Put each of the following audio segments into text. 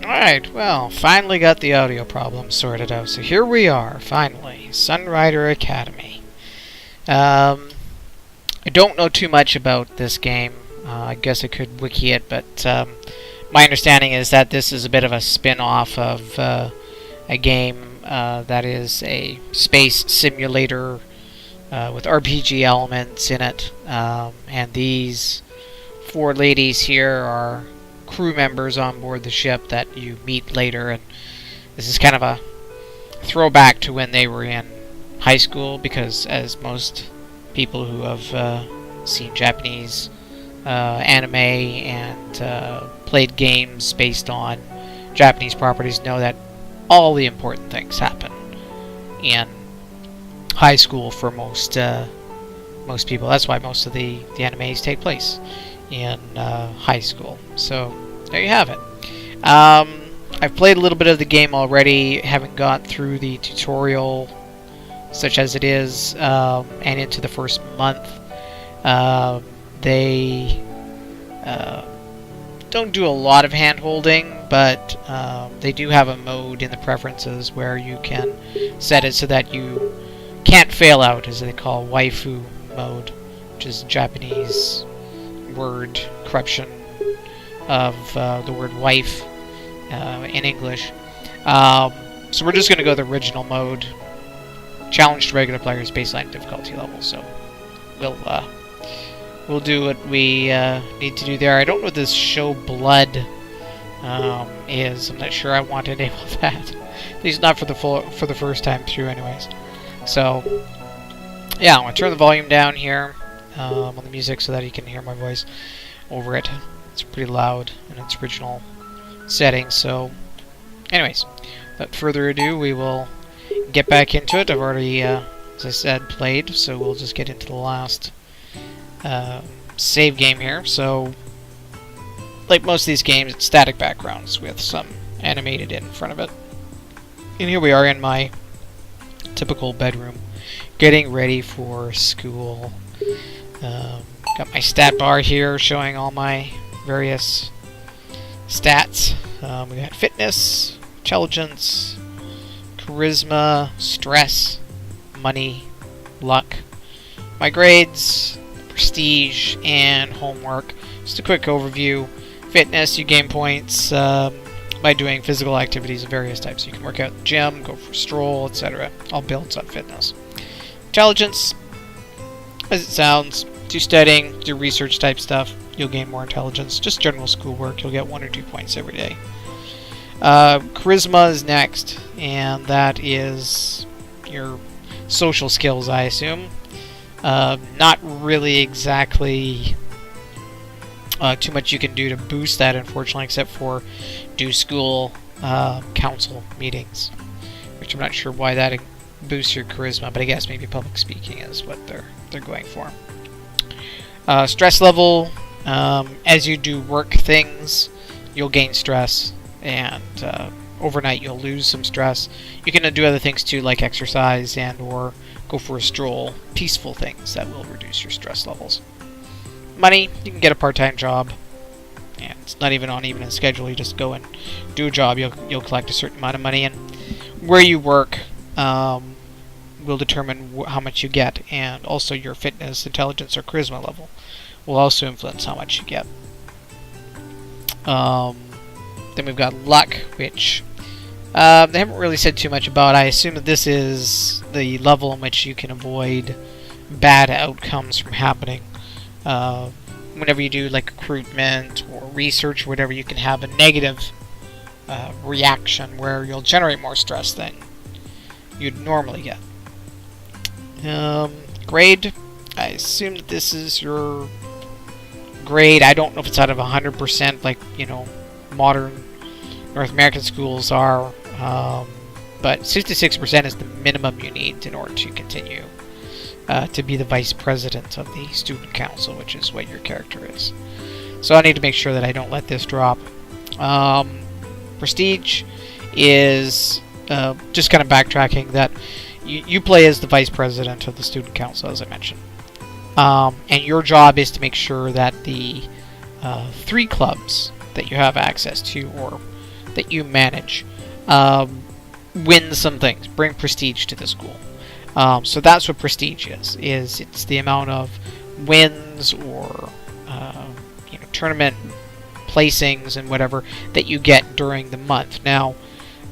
Alright, well, finally got the audio problem sorted out. So here we are, finally. Sunrider Academy. I don't know too much about this game. I guess I could wiki it, but my understanding is that this is a bit of a spin-off of a game that is a space simulator with RPG elements in it. And these four ladies here are crew members on board the ship that you meet later, and this is kind of a throwback to when they were in high school, because as most people who have seen Japanese anime and played games based on Japanese properties know that all the important things happen in high school for most people. That's why most of the animes take place in high school. So there you have it. I've played a little bit of the game already, haven't got through the tutorial such as it is, and into the first month. They don't do a lot of hand-holding, but they do have a mode in the preferences where you can set it so that you can't fail out, as they call waifu mode, which is Japanese word corruption of the word wife in English. So we're just going to go the original mode, challenge to regular players, baseline difficulty level. So we'll do what we need to do there. I don't know what this show blood is. I'm not sure I want to enable that. At least not for the first time through, anyways. So yeah, I'm going to turn the volume down here on the music so that you can hear my voice over it. It's pretty loud in its original setting. So anyways, without further ado, we will get back into it. I've already, as I said, played, so we'll just get into the last save game here. So like most of these games, it's static backgrounds with some animated in front of it. And here we are in my typical bedroom, getting ready for school. Got my stat bar here showing all my various stats. We got fitness, intelligence, charisma, stress, money, luck, my grades, prestige, and homework. Just a quick overview. Fitness, you gain points by doing physical activities of various types. You can work out in the gym, go for a stroll, etc. All builds on fitness. Intelligence, as it sounds, do studying, do research type stuff, you'll gain more intelligence. Just general schoolwork, you'll get 1 or 2 points every day. Charisma is next, and that is your social skills, I assume. Not really exactly too much you can do to boost that, unfortunately, except for do school council meetings, which I'm not sure why that boosts your charisma, but I guess maybe public speaking is what they're going for. Stress level, as you do work things, you'll gain stress, and overnight you'll lose some stress. You can do other things too, like exercise and or go for a stroll, peaceful things that will reduce your stress levels. Money, you can get a part-time job, and it's not even on a schedule. You just go and do a job, you'll collect a certain amount of money, and where you work will determine how much you get, and also your fitness, intelligence, or charisma level will also influence how much you get. Then we've got luck, which they haven't really said too much about. I assume that this is the level in which you can avoid bad outcomes from happening. Whenever you do like recruitment or research or whatever, you can have a negative reaction where you'll generate more stress than you'd normally get. Grade, I assume that this is your grade. I don't know if it's out of 100% like, modern North American schools are, but 66% is the minimum you need in order to continue to be the vice president of the student council, which is what your character is. So I need to make sure that I don't let this drop. Prestige is just kind of backtracking that you play as the vice president of the student council, as I mentioned. And your job is to make sure that the 3 clubs that you have access to, or that you manage win some things, bring prestige to the school. So that's what prestige is it's the amount of wins or tournament placings and whatever that you get during the month. Now,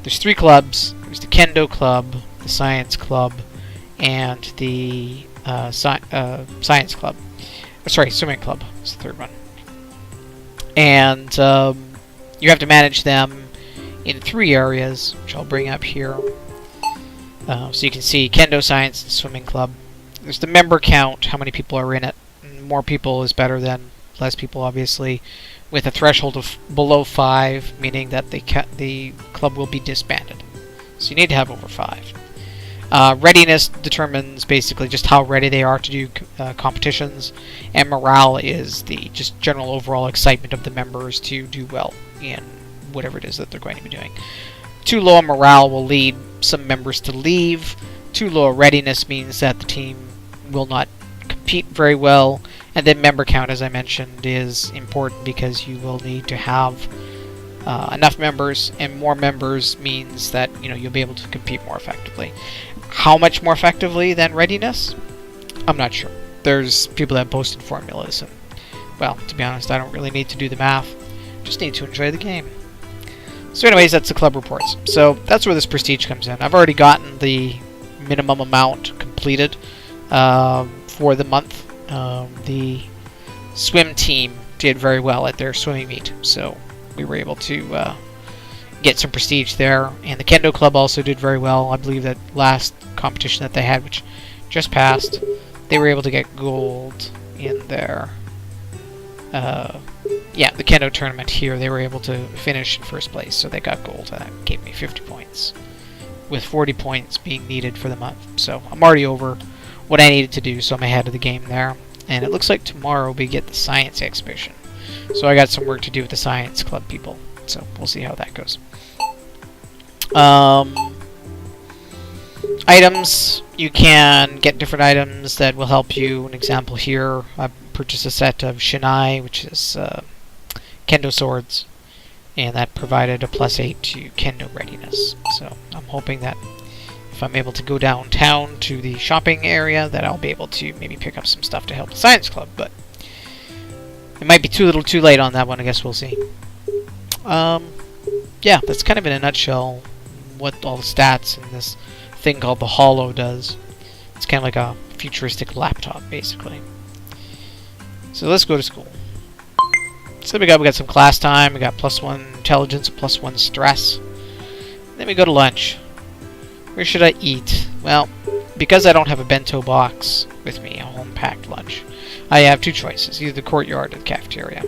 there's 3 clubs. There's the Kendo Club, the Science Club, and the Science Club. Sorry, Swimming Club is the 3rd one. And you have to manage them in 3 areas, which I'll bring up here. So you can see Kendo, Science, and Swimming Club. There's the member count, how many people are in it. More people is better than less people, obviously, with a threshold of below 5, meaning that the club will be disbanded. So you need to have over 5. Readiness determines basically just how ready they are to do competitions, and morale is the just general overall excitement of the members to do well in whatever it is that they're going to be doing. Too low morale will lead some members to leave. Too low readiness means that the team will not compete very well. And then member count, as I mentioned, is important because you will need to have enough members, and more members means that you'll be able to compete more effectively. How much more effectively than readiness? I'm not sure. There's people that have posted formulas, and well, to be honest, I don't really need to do the math. Just need to enjoy the game. So anyways, that's the club reports. So that's where this prestige comes in. I've already gotten the minimum amount completed for the month. The swim team did very well at their swimming meet, so we were able to get some prestige there. And the Kendo Club also did very well. I believe that last competition that they had, which just passed, they were able to get gold in their the Kendo tournament here. They were able to finish in first place, so they got gold. That gave me 50 points, with 40 points being needed for the month. So I'm already over what I needed to do, so I'm ahead of the game there. And it looks like tomorrow we get the science exhibition. So I got some work to do with the science club people. So we'll see how that goes. Items. You can get different items that will help you. An example here, I purchased a set of Shinai, which is Kendo swords. And that provided a +8 to Kendo readiness. So I'm hoping that if I'm able to go downtown to the shopping area, that I'll be able to maybe pick up some stuff to help the science club, but it might be too little too late on that one. I guess we'll see. Yeah, that's kind of in a nutshell what all the stats in this thing called the Holo does. It's kind of like a futuristic laptop, basically. So let's go to school. So we got some class time, we got +1 intelligence, +1 stress. Then we go to lunch. Where should I eat? Well, because I don't have a bento box with me, a home-packed lunch, I have 2 choices, either the courtyard or the cafeteria.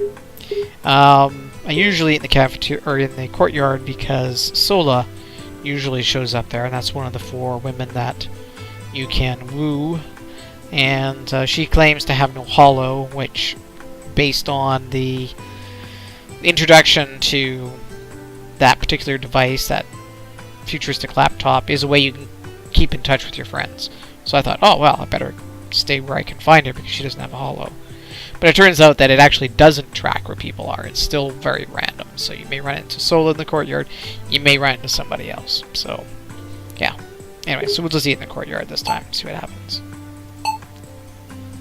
I usually eat in the cafeteria or in the courtyard because Sola usually shows up there, and that's one of the 4 women that you can woo. And she claims to have no holo, which, based on the introduction to that particular device, that futuristic laptop, is a way you can keep in touch with your friends. So I thought, oh well, I better stay where I can find her because she doesn't have a holo. But it turns out that it actually doesn't track where people are. It's still very random. So you may run into Sola in the courtyard, you may run into somebody else. So yeah. Anyway, so we'll just eat in the courtyard this time, see what happens.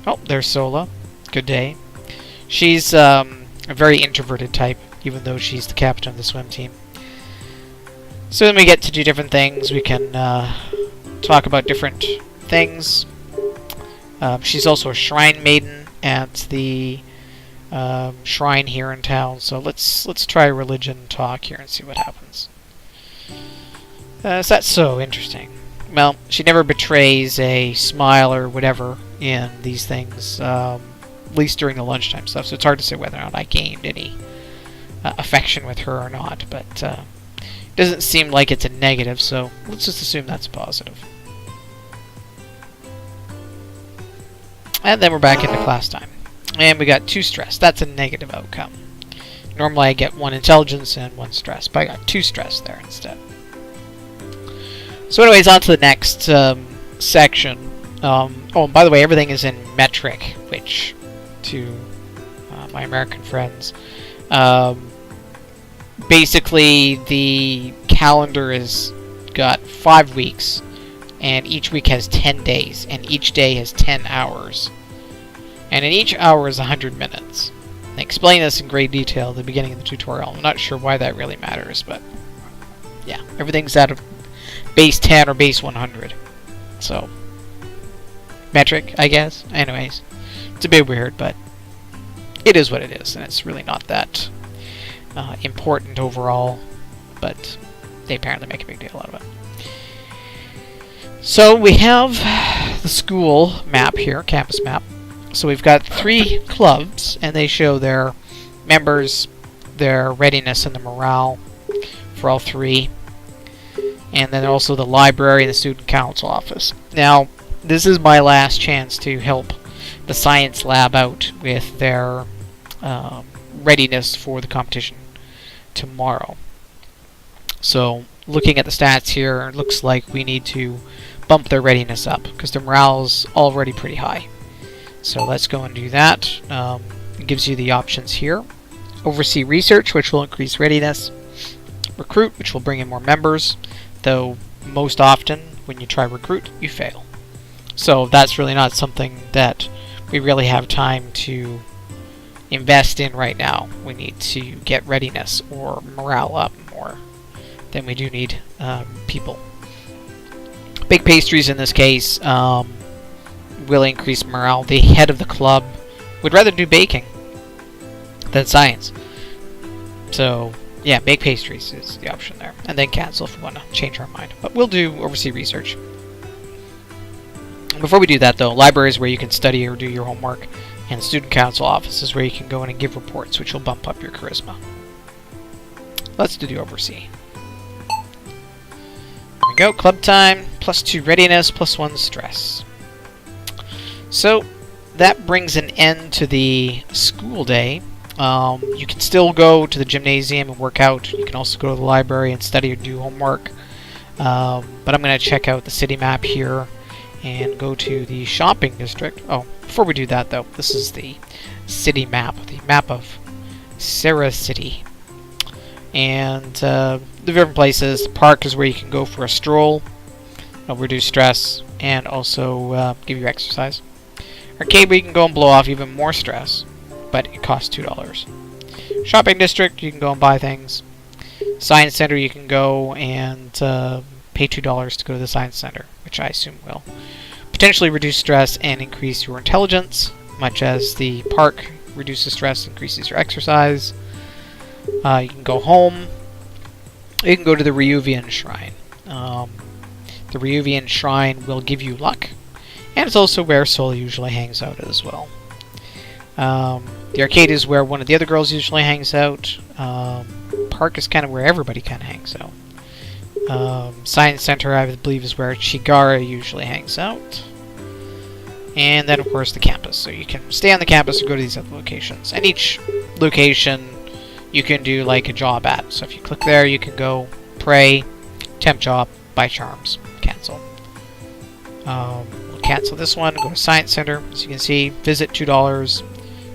Oh, there's Sola. Good day. She's a very introverted type, even though she's the captain of the swim team. So then we get to do different things. We can talk about different things. She's also a shrine maiden at the shrine here in town. So let's try religion talk here and see what happens. Is that so interesting? Well, she never betrays a smile or whatever in these things, at least during the lunchtime stuff. So it's hard to say whether or not I gained any affection with her or not. But doesn't seem like it's a negative, so let's just assume that's a positive. And then we're back into class time. And we got 2 stress. That's a negative outcome. Normally I get 1 intelligence and 1 stress, but I got 2 stress there instead. So anyways, on to the next section. Oh, and by the way, everything is in metric, which, to my American friends, basically the calendar is got 5 weeks, and each week has 10 days, and each day has 10 hours. And in each hour is 100 minutes. I explain this in great detail at the beginning of the tutorial. I'm not sure why that really matters, but yeah, everything's out of base 10 or base 100. So, metric, I guess. Anyways, it's a bit weird, but it is what it is, and it's really not that important overall, but they apparently make a big deal out of it. So we have the school map here, campus map. So we've got 3 clubs, and they show their members, their readiness, and the morale for all 3. And then also the library and the student council office. Now, this is my last chance to help the science lab out with their readiness for the competition tomorrow. So, looking at the stats here, it looks like we need to bump their readiness up, because their morale is already pretty high. So let's go and do that. It gives you the options here. Oversee research, which will increase readiness. Recruit, which will bring in more members, though most often when you try recruit, you fail. So that's really not something that we really have time to invest in right now. We need to get readiness or morale up more than we do need people. Big pastries in this case will increase morale. The head of the club would rather do baking than science. So yeah, bake pastries is the option there. And then cancel if we want to change our mind. But we'll do oversee research. Before we do that though, library is where you can study or do your homework, and student council office is where you can go in and give reports, which will bump up your charisma. Let's do the oversee. There we go, club time, +2 readiness, +1 stress. So that brings an end to the school day. You can still go to the gymnasium and work out. You can also go to the library and study or do homework. But I'm going to check out the city map here and go to the shopping district. Oh, before we do that though, this is the city map, the map of Sarah City. And the different places. The park is where you can go for a stroll, reduce stress, and also give you exercise. Arcade, where you can go and blow off even more stress, but it costs $2. Shopping district, you can go and buy things. Science center, you can go and pay $2 to go to the science center, which I assume will potentially reduce stress and increase your intelligence, much as the park reduces stress, increases your exercise. You can go home. You can go to the Reuvian Shrine. The Reuvian Shrine will give you luck, and it's also where Sol usually hangs out as well. The arcade is where one of the other girls usually hangs out. Park is kind of where everybody kind of hangs out. Science Center, I believe, is where Chigara usually hangs out. And then, of course, the campus. So you can stay on the campus or go to these other locations. And each location you can do like a job at. So if you click there, you can go pray, temp job, buy charms, cancel. We'll cancel this one, go to Science Center. As you can see, visit $2,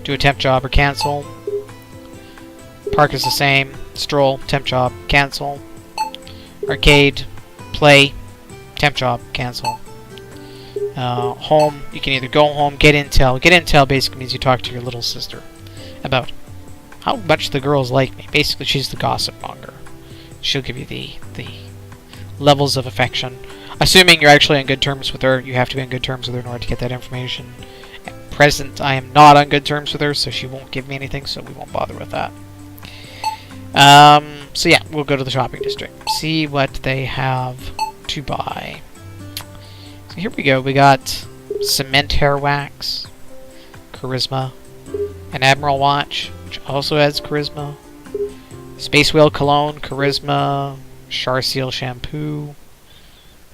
do a temp job or cancel. Park is the same, stroll, temp job, cancel. Arcade, play, temp job, cancel. Home, you can either go home, get intel. Get intel basically means you talk to your little sister about how much the girls like me. Basically, she's the gossip monger. She'll give you the levels of affection. Assuming you're actually on good terms with her, you have to be on good terms with her in order to get that information. At present, I am not on good terms with her, so she won't give me anything, so we won't bother with that. So yeah, we'll go to the shopping district. See what they have to buy. So here we go. We got cement hair wax, charisma, an Admiral watch, which also adds charisma, Space Whale cologne, charisma, Char Seal shampoo,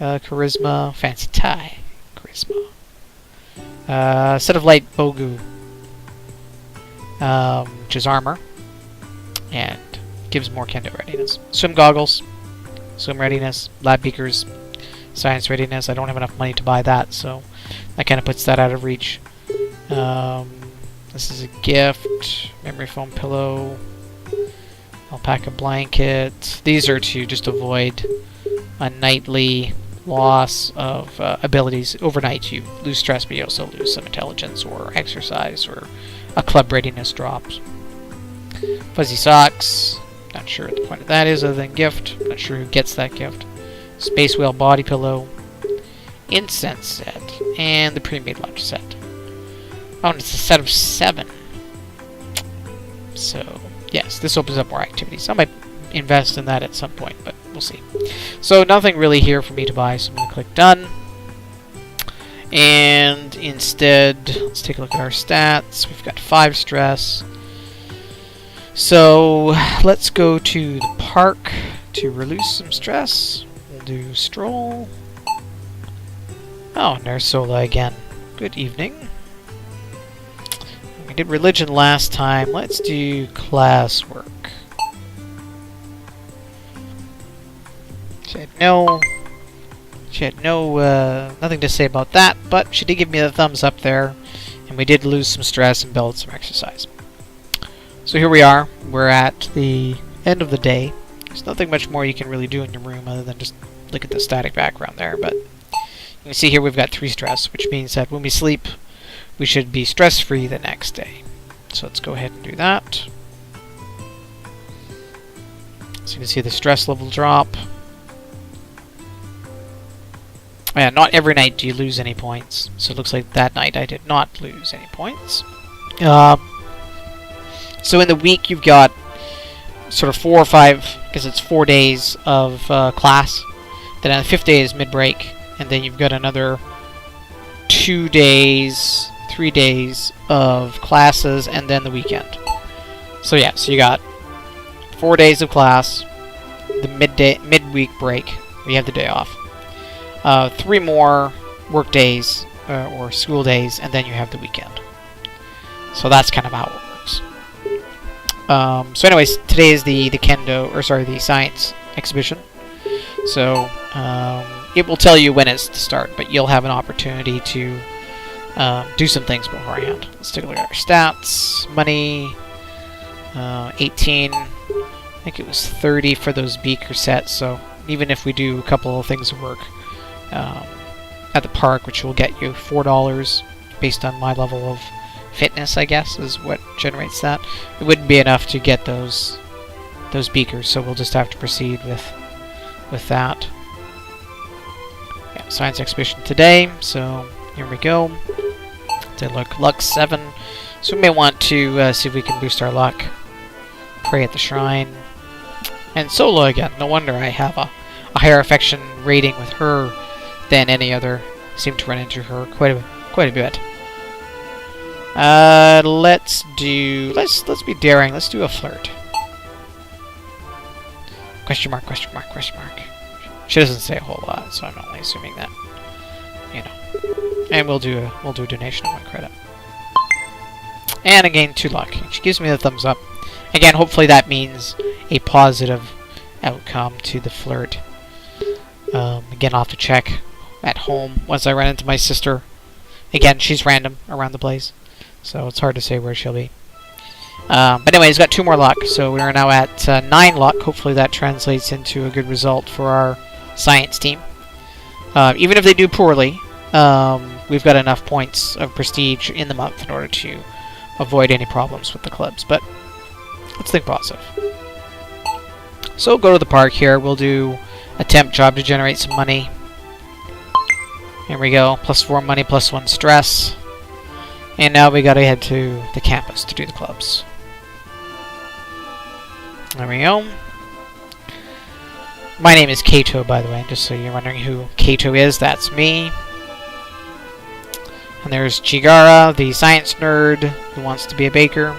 charisma, fancy tie, charisma, set of light bogu, which is armor, and gives more kendo readiness. Swim goggles, swim readiness, lab beakers, science readiness. I don't have enough money to buy that, so that kind of puts that out of reach. This is a gift, memory foam pillow, Alpaca blanket. These are to just avoid a nightly loss of abilities. Overnight you lose stress, but you also lose some intelligence or exercise, or a club readiness drops. Fuzzy socks. Not sure what the point of that is other than gift. Not sure who gets that gift. Space whale body pillow. Incense set. And the pre-made lunch set. Oh, and it's a set of 7. So, yes, this opens up more activities. I might invest in that at some point, but we'll see. So, nothing really here for me to buy, so I'm going to click Done. And instead, let's take a look at our stats. We've got 5 stress. So, let's go to the park to release some stress. We'll do stroll. Oh, and there's Sola again. Good evening. We did religion last time. Let's do classwork. She had nothing to say about that, but she did give me the thumbs up there, and we did lose some stress and build some exercise. So here we are. We're at the end of the day. There's nothing much more you can really do in your room other than just look at the static background there, but you can see here we've got 3 stress, which means that when we sleep, we should be stress-free the next day. So let's go ahead and do that. So you can see the stress level drop. Yeah, not every night do you lose any points. So it looks like that night I did not lose any points. So in the week you've got sort of 4 or 5, because it's 4 days of class. Then on the 5th day is mid-break, and then you've got another 2 days, 3 days of classes, and then the weekend. So yeah, so you got 4 days of class, the midweek break, where you have the day off. 3 more work days, or school days, and then you have the weekend. So that's kind of how it works. So anyways, today is the science exhibition. So it will tell you when it's to start, but you'll have an opportunity to do some things beforehand. Let's take a look at our stats. Money, 18. I think it was 30 for those beaker sets. So even if we do a couple of things of work at the park, which will get you $4 based on my level of fitness, I guess, is what generates that. It wouldn't be enough to get those beakers, so we'll just have to proceed with that. Yeah, science exhibition today, so here we go. Take a look, luck 7. So we may want to see if we can boost our luck. Pray at the shrine. And Solo again. No wonder I have a higher affection rating with her than any other. Seem to run into her quite a bit. Let's be daring. Let's do a flirt. Question mark, question mark, question mark. She doesn't say a whole lot, so I'm only assuming that, you know. And we'll do a donation of 1 credit. And again, 2 luck. She gives me the thumbs up. Again, hopefully that means a positive outcome to the flirt. Again, I'll have to check at home once I run into my sister. Again, she's random around the place, so it's hard to say where she'll be. But anyways, got 2 more luck, so we are now at 9 luck. Hopefully that translates into a good result for our science team. Even if they do poorly, we've got enough points of prestige in the month in order to avoid any problems with the clubs. But let's think positive. So go to the park here. We'll do a temp job to generate some money. Here we go. +4 money, +1 stress. And now we gotta head to the campus to do the clubs. There we go. My name is Kato, by the way, just so you're wondering who Kato is. That's me. And there's Chigara, the science nerd who wants to be a baker.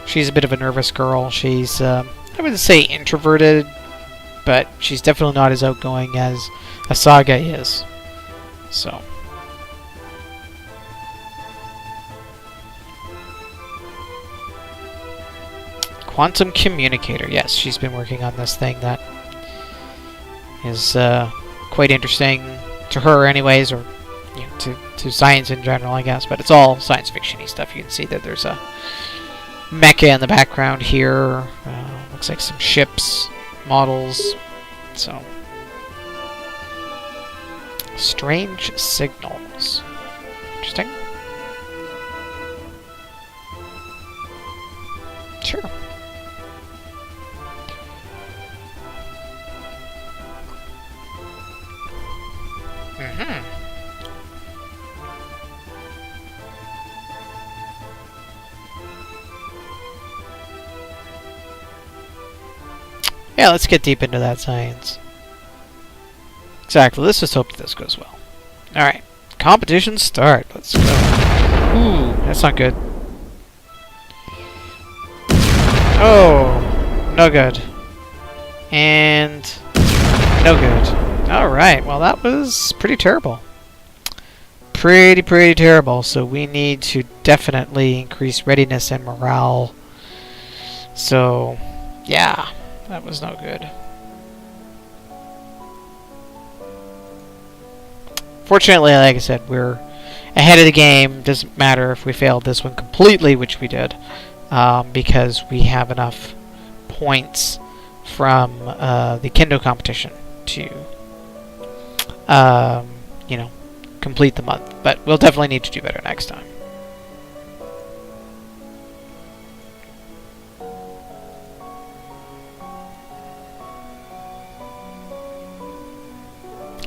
She's a bit of a nervous girl. She's, I wouldn't say introverted, but she's definitely not as outgoing as Asaga is. So. Quantum communicator. Yes, she's been working on this thing that is quite interesting to her anyways, or you know, to science in general, I guess. But it's all science fiction-y stuff. You can see that there's a mecha in the background here. Looks like some ships, models. So, strange signals. Interesting. Sure. Mm-hmm. Yeah, let's get deep into that science. Exactly. Let's just hope this goes well. Alright. Competition start. Let's go. Ooh, that's not good. Oh, no good. And no good. Alright, well that was pretty terrible. Pretty terrible. So we need to definitely increase readiness and morale. So, yeah, that was no good. Fortunately, like I said, we're ahead of the game. Doesn't matter if we failed this one completely, which we did, because we have enough points from the Kendo competition to, you know, complete the month. But we'll definitely need to do better next time.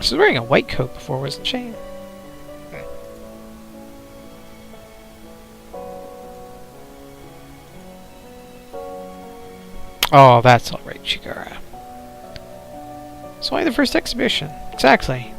She was wearing a white coat before, wasn't she? Oh, that's alright, Chigara. It's only the first exhibition. Exactly.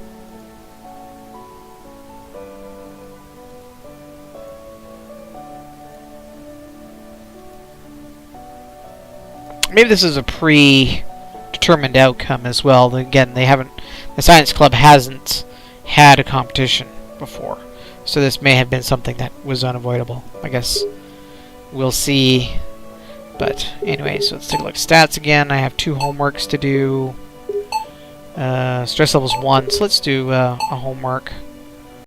Maybe this is a predetermined outcome as well. Again, they haven't. The Science Club hasn't had a competition before, so this may have been something that was unavoidable. I guess we'll see. But anyway, so let's take a look at stats again. I have 2 homeworks to do. Stress level's 1, so let's do a homework.